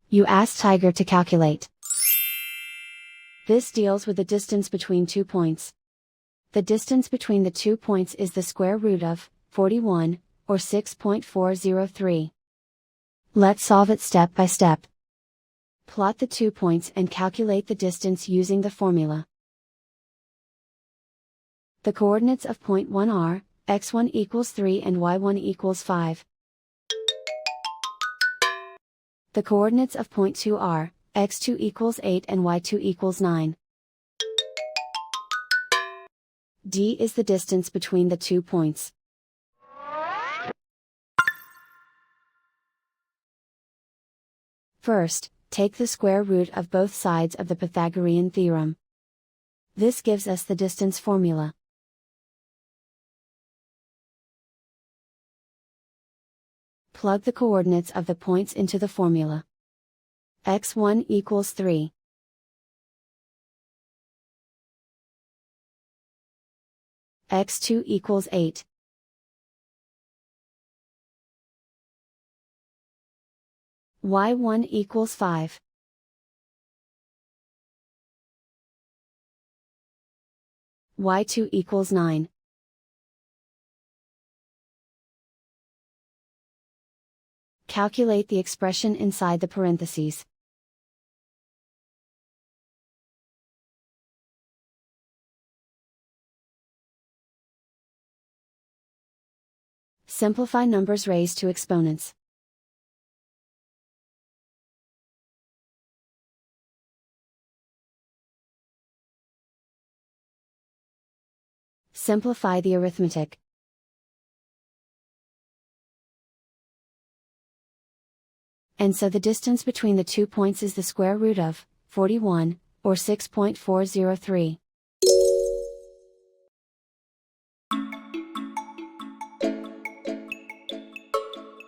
You ask Tiger to calculate. This deals with the distance between 2 points. The distance between the 2 points is the square root of 41, or 6.403. Let's solve it step by step. Plot the 2 points and calculate the distance using the formula. The coordinates of point 1 are, x1 equals 3 and y1 equals 5. The coordinates of point 2 are, x2 equals 8 and y2 equals 9. D is the distance between the 2 points. First, take the square root of both sides of the Pythagorean theorem. This gives us the distance formula. Plug the coordinates of the points into the formula. x1 equals 3. x2 equals 8. y1 equals 5. y2 equals 9. Calculate the expression inside the parentheses. Simplify numbers raised to exponents. Simplify the arithmetic. And so the distance between the 2 points is the square root of 41, or 6.403.